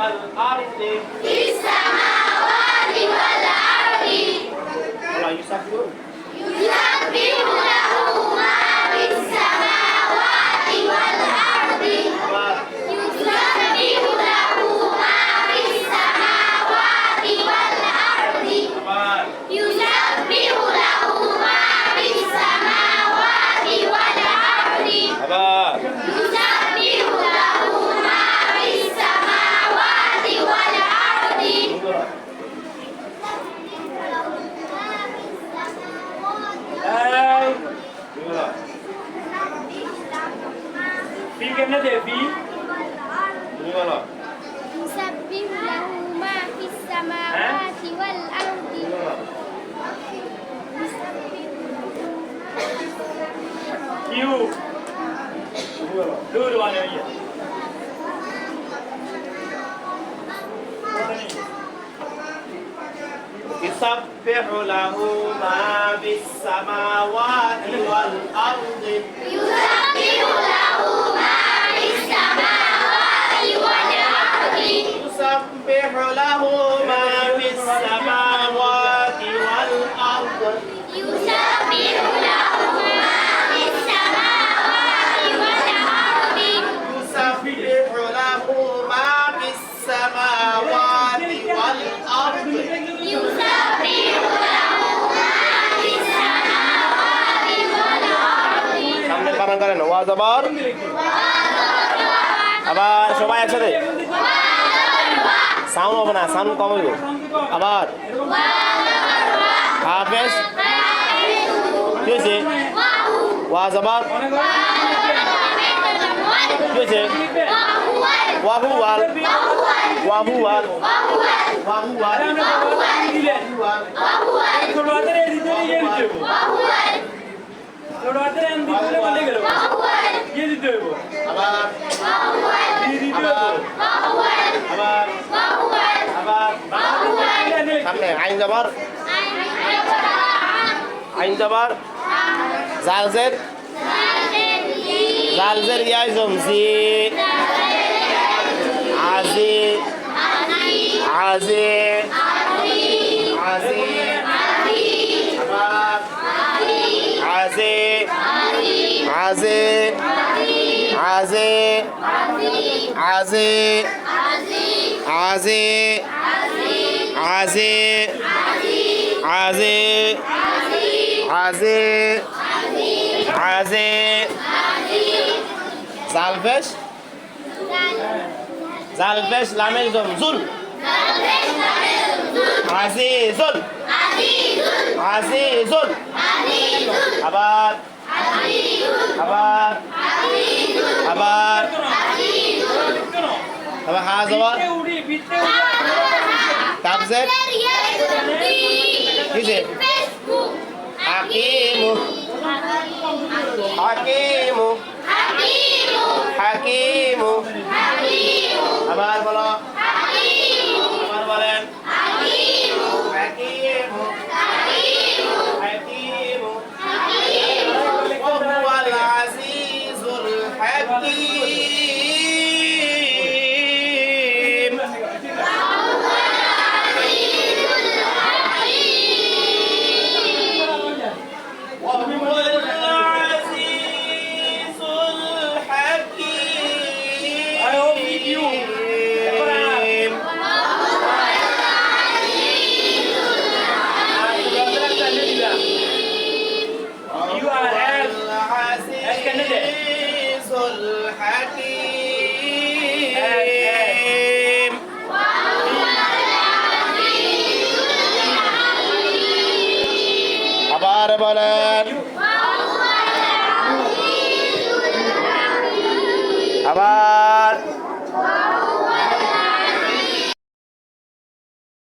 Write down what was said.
والأرض في السماوات والأرض الله يسبح يسبح له ما في السماوات والأرض আবার يسبح له ما في السماوات والأرض আবার يسبح له ما في السماوات والأرض আবার يسبح له ما في السماوات والأرض এই ফি কেমনে দে ফি তুমি বলো يسبح له ما في السماوات والأرض তুমি বলো কিউ তুমি বলো দূর ওয়ানে ইয়া يسبح له ما في السماوات والأرض يسبح له ما في السماوات والأرض يسبح له ما في السماوات والأرض يسبح له ما في السماوات والأرض يسبح له ما في السماوات والأرض يسبح له ما في السماوات والأرض সামনে বানান করেন ওয়াজ আবার সবাই একসাথে সাউন্ড হবে না সাউন্ড কম হইব আবার হাফেজ কি হয়েছে ওয়াজ আবার কি হয়েছে ওয়াহুয়াল ওয়াহুয়াল ওয়াহুয়াল আবার আবার সামনে আইন যাবার আইন যাবার জালজের জালজের ইয়াই জমসি আজি আজি আজি আবার আজি আজি আজি আজি আজি আজি আজি আজি আজি জালফেশ জালফেশ লামেল জম জুল আজিজুল আজিজুল আবার আবার আবার আবার হা জবার তাবজেদ কিসে হাকিমু হাকিমু হাকিমু আবার বলো আবার বলেন হাকিমু হাকিমু وهو العزيز الحكيم وهو العزيز الحكيم العزيز الحكيم আবার বলেন আবার